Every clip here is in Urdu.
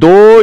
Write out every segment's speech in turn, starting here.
2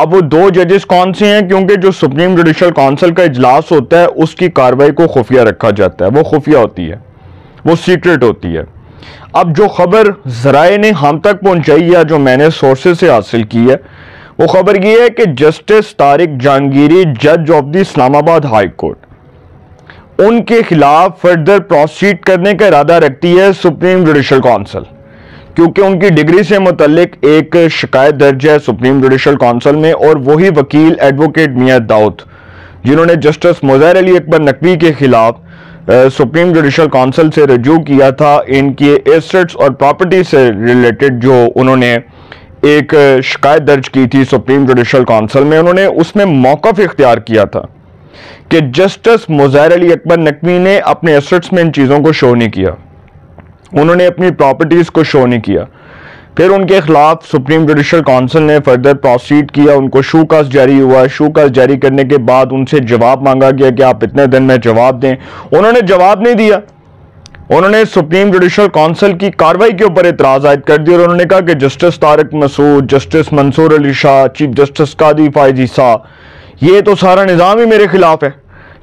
اب وہ دو ججز کون سے ہیں؟ کیونکہ جو سپریم جوڈیشل کونسل کا اجلاس ہوتا ہے اس کی کاروائی کو خفیہ رکھا جاتا ہے، وہ خفیہ ہوتی ہے، وہ سیکرٹ ہوتی ہے۔ اب جو خبر ذرائع نے ہم تک پہنچائی ہے، جو میں نے سورسز سے حاصل کی ہے، وہ خبر یہ ہے کہ جسٹس طارق جہانگیری، جج آف دی اسلام آباد ہائی کورٹ، ان کے خلاف فردر پروسیڈ کرنے کا ارادہ رکھتی ہے سپریم جوڈیشل کونسل، کیونکہ ان کی ڈگری سے متعلق ایک شکایت درج ہے سپریم جوڈیشل کونسل میں، اور وہی وکیل ایڈوکیٹ میاں داؤد جنہوں نے جسٹس مظاہر علی اکبر نقوی کے خلاف سپریم جوڈیشل کونسل سے رجوع کیا تھا، ان کے ایسٹس اور پراپرٹی سے ریلیٹڈ جو انہوں نے ایک شکایت درج کی تھی سپریم جوڈیشل کونسل میں، انہوں نے اس میں موقف اختیار کیا تھا کہ جسٹس مظاہر علی اکبر نقوی نے اپنے ایسٹس میں ان چیزوں کو شو نہیں کیا، انہوں نے اپنی پراپرٹیز کو شو نہیں کیا۔ پھر ان کے خلاف سپریم جوڈیشل کونسل نے فردر پروسیڈ کیا، ان کو شو کاز جاری ہوا، شو کاز جاری کرنے کے بعد ان سے جواب مانگا گیا کہ آپ اتنے دن میں جواب دیں، انہوں نے جواب نہیں دیا، انہوں نے سپریم جوڈیشل کونسل کی کاروائی کے اوپر اعتراض عائد کر دیا، اور انہوں نے کہا کہ جسٹس طارق مسعود، جسٹس منصور علی شاہ، چیف جسٹس قاضی فائز عیسیٰ، یہ تو سارا نظام ہی میرے خلاف ہے،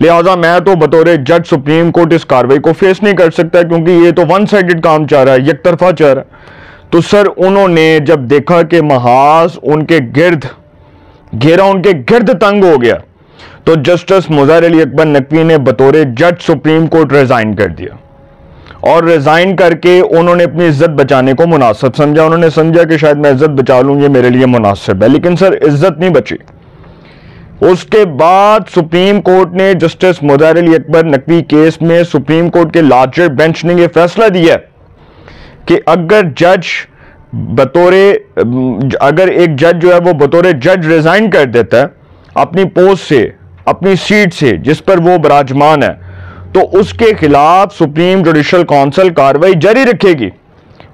لہٰذا میں تو بطور جج سپریم کورٹ اس کاروائی کو فیس نہیں کر سکتا، کیونکہ یہ تو ون سائیڈڈ کام چاہ رہا ہے، یک طرفہ چاہ رہا ہے۔ تو سر انہوں نے جب دیکھا کہ محاذ ان کے گرد گھیرا ان کے گرد تنگ ہو گیا، تو جسٹس مظاہر علی اکبر نقوی نے بطور جج سپریم کورٹ ریزائن کر دیا، اور ریزائن کر کے انہوں نے اپنی عزت بچانے کو مناسب سمجھا، انہوں نے سمجھا کہ شاید میں عزت بچا لوں، یہ میرے لیے مناسب ہے، لیکن سر عزت نہیں بچی۔ اس کے بعد سپریم کورٹ نے جسٹس مظاہر علی اکبر نقوی کیس میں سپریم کورٹ کے لارجر بینچ نے یہ فیصلہ دیا کہ اگر ایک جج جو ہے وہ بطور جج ریزائن کر دیتا ہے اپنی پوسٹ سے، اپنی سیٹ سے جس پر وہ براجمان ہے، تو اس کے خلاف سپریم جوڈیشل کونسل کاروائی جاری رکھے گی،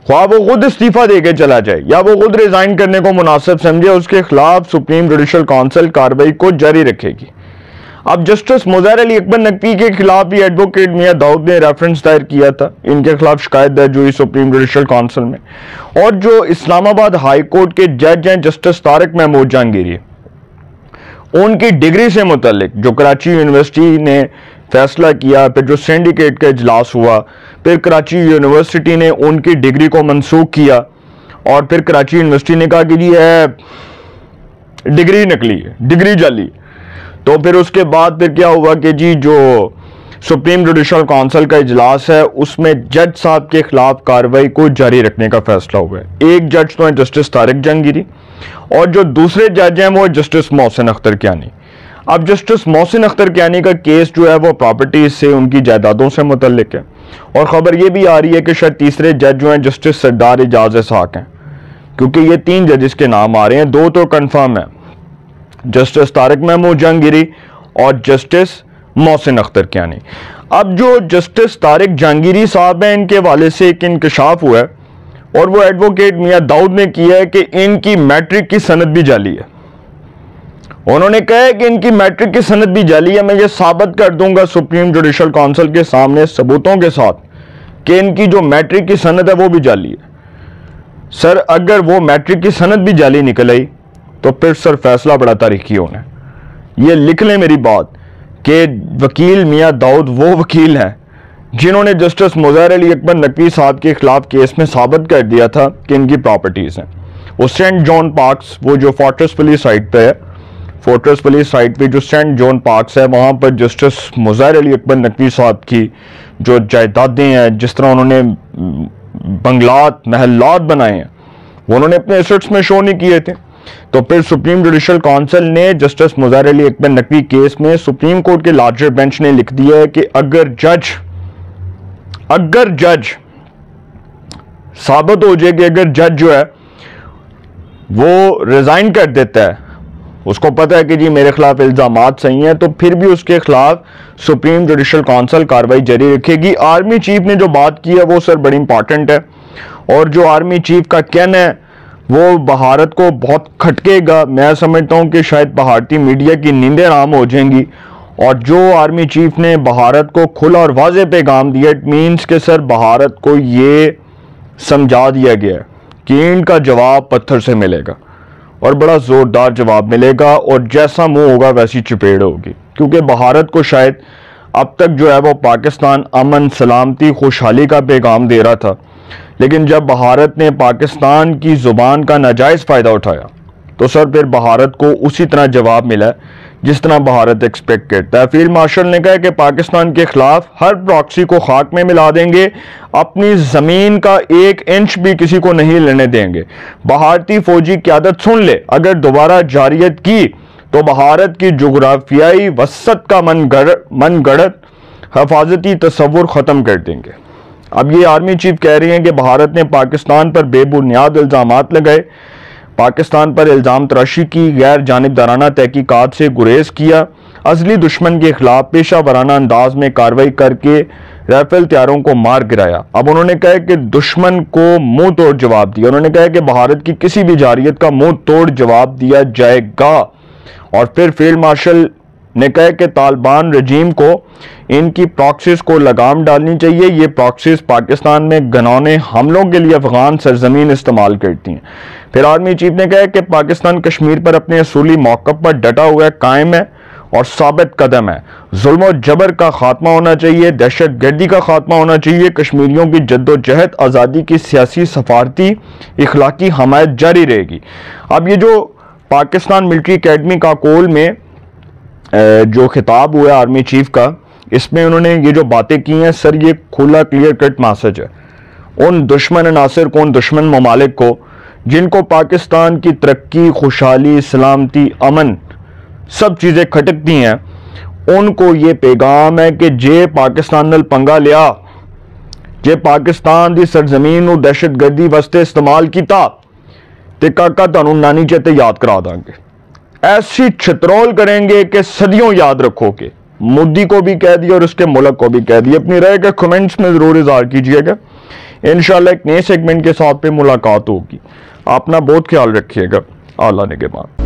خواہ وہ خود استعفیٰ دے کے چلا جائے یا وہ خود ریزائن کرنے کو مناسب سمجھے، اس کے خلاف سپریم جوڈیشل کونسل کاروائی کو جاری رکھے گی۔ اب جسٹس مظاہر علی اکبر نقوی کے خلاف بھی ایڈوکیٹ میاں داؤد نے ریفرنس دائر کیا تھا، ان کے خلاف شکایت درج ہوئی سپریم جوڈیشل کونسل میں، اور جو اسلام آباد ہائی کورٹ کے جج ہیں جسٹس طارق محمود جہانگیری، ان کی ڈگری سے متعلق جو کراچی یونیورسٹی نے فیصلہ کیا، پھر جو سینڈیکیٹ کا اجلاس ہوا، پھر کراچی یونیورسٹی نے ان کی ڈگری کو منسوخ کیا، اور پھر کراچی یونیورسٹی نے کہا کہ جی ڈگری نکلی ہے، ڈگری جعلی۔ تو پھر اس کے بعد پھر کیا ہوا کہ جی جو سپریم جوڈیشل کونسل کا اجلاس ہے اس میں جج صاحب کے خلاف کاروائی کو جاری رکھنے کا فیصلہ ہوا ہے۔ ایک جج تو ہے جسٹس طارق جہانگیری، اور جو دوسرے جج ہیں وہ جسٹس محسن اختر کیانی۔ اب جسٹس محسن اختر کیانی کا کیس جو ہے وہ پراپرٹیز سے، ان کی جائیدادوں سے متعلق ہے، اور خبر یہ بھی آ رہی ہے کہ شاید تیسرے جج جو ہیں جسٹس سردار اعجاز اسحاق ہیں، کیونکہ یہ 3 ججز کے نام آ رہے ہیں، 2 تو کنفرم ہیں، جسٹس طارق محمود جہانگیری اور جسٹس محسن اختر کیانی۔ اب جو جسٹس طارق جہانگیری صاحب ہیں، ان کے والے سے ایک انکشاف ہوا ہے، اور وہ ایڈوکیٹ میاں داؤد نے کیا ہے کہ ان کی میٹرک کی سند بھی جعلی ہے۔ انہوں نے کہا ہے کہ ان کی میٹرک کی سند بھی جعلی ہے، میں یہ ثابت کر دوں گا سپریم جوڈیشل کونسل کے سامنے ثبوتوں کے ساتھ کہ ان کی جو میٹرک کی سند ہے وہ بھی جعلی ہے۔ سر اگر وہ میٹرک کی سند بھی جعلی نکل آئی تو پھر سر فیصلہ بڑا تاریخی ہونا ہے۔ یہ لکھ لیں میری بات کہ وکیل میاں داؤد وہ وکیل ہیں جنہوں نے جسٹس مظاہر علی اکبر نقوی صاحب کے خلاف کیس میں ثابت کر دیا تھا کہ ان کی پراپرٹیز ہیں۔ وہ سینٹ جان پارکس، وہ جو فورٹریس پولیس سائٹ پہ ہے، فورٹریس پولیس سائٹ پہ جو سینٹ جان پارکس ہے، وہاں پر جسٹس مظاہر علی اکبر نقوی صاحب کی جو جائیدادیں ہیں، جس طرح انہوں نے بنگلات، محلات بنائے ہیں، وہ انہوں نے اپنے ایسٹس میں شو نہیں کیے تھے۔ تو پھر سپریم جوڈیشل کونسل نے جسٹس مظاہر علی اکبر نقوی کیس میں سپریم کورٹ کے لارجر بینچ نے لکھ دیا ہے کہ اگر جج ثابت ہو جائے کہ اگر جج جو ہے وہ ریزائن کر دیتا ہے، اس کو پتہ ہے کہ جی میرے خلاف الزامات صحیح ہیں، تو پھر بھی اس کے خلاف سپریم جوڈیشل کونسل کاروائی جاری رکھے گی۔ آرمی چیف نے جو بات کی ہے وہ سر بڑی امپورٹنٹ ہے، اور جو آرمی چیف کا کہنا ہے وہ بھارت کو بہت کھٹکے گا۔ میں سمجھتا ہوں کہ شاید بھارتی میڈیا کی نیندیں حرام ہو جائیں گی، اور جو آرمی چیف نے بھارت کو کھلا اور واضح پیغام دیا، اٹ مینس کہ سر بھارت کو یہ سمجھا دیا گیا ہے کہ ان کا جواب پتھر سے ملے گا، اور بڑا زوردار جواب ملے گا، اور جیسا منہ ہوگا ویسی چپیڑ ہوگی، کیونکہ بھارت کو شاید اب تک جو ہے وہ پاکستان امن، سلامتی، خوشحالی کا پیغام دے رہا تھا، لیکن جب بھارت نے پاکستان کی زبان کا ناجائز فائدہ اٹھایا تو سر پھر بھارت کو اسی طرح جواب ملا جس طرح بھارت ایکسپیکٹ کرتا ہے۔ فیلڈ مارشل نے کہا کہ پاکستان کے خلاف ہر پراکسی کو خاک میں ملا دیں گے، اپنی زمین کا 1 انچ بھی کسی کو نہیں لینے دیں گے۔ بھارتی فوجی قیادت سن لے، اگر دوبارہ جارحیت کی تو بھارت کی جغرافیائی وسعت کا من گڑت حفاظتی تصور ختم کر دیں گے۔ اب یہ آرمی چیف کہہ رہی ہیں کہ بھارت نے پاکستان پر بے بنیاد الزامات لگائے، پاکستان پر الزام تراشی کی، غیر جانبدارانہ تحقیقات سے گریز کیا، ازلی دشمن کے خلاف پیشہ ورانہ انداز میں کارروائی کر کے رائفل تیاروں کو مار گرایا۔ اب انہوں نے کہا کہ دشمن کو منہ توڑ جواب دیا۔ انہوں نے کہا کہ بھارت کی کسی بھی جارحیت کا منہ توڑ جواب دیا جائے گا۔ اور پھر فیلڈ مارشل نے کہا کہ طالبان رجیم کو ان کی پراکسیز کو لگام ڈالنی چاہیے، یہ پراکسیز پاکستان میں گھناؤنے حملوں کے لیے افغان سرزمین استعمال کرتی ہیں۔ پھر آرمی چیف نے کہا کہ پاکستان کشمیر پر اپنے اصولی موقف پر ڈٹا ہوا ہے، قائم ہے اور ثابت قدم ہے۔ ظلم و جبر کا خاتمہ ہونا چاہیے، دہشت گردی کا خاتمہ ہونا چاہیے، کشمیریوں کی جد و جہد آزادی کی سیاسی، سفارتی، اخلاقی حمایت جاری رہے گی۔ اب یہ جو پاکستان ملٹری اکیڈمی کاکول میں جو خطاب ہوا ہے آرمی چیف کا، اس میں انہوں نے یہ جو باتیں کی ہیں سر، یہ کھلا کلیئر کٹ میسج ہے ان دشمن عناصر کو، ان دشمن ممالک کو جن کو پاکستان کی ترقی، خوشحالی، سلامتی، امن سب چیزیں کھٹکتی ہیں، ان کو یہ پیغام ہے کہ جے پاکستان نال پنگا لیا، جے پاکستان دی سرزمین نو دہشت گردی واسطے استعمال کیتا تے کاکا تانوں نانی چیتے یاد کرا دیں گے، ایسی چھترول کریں گے کہ صدیوں یاد رکھو گے۔ مودی کو بھی کہہ دیا اور اس کے ملک کو بھی کہہ دیا۔ اپنی رائے کے کمنٹس میں ضرور اظہار کیجئے گا۔ انشاءاللہ ایک نئے سیگمنٹ کے ساتھ پہ ملاقات ہوگی۔ اپنا بہت خیال رکھیے گا۔ اللہ نگہبان۔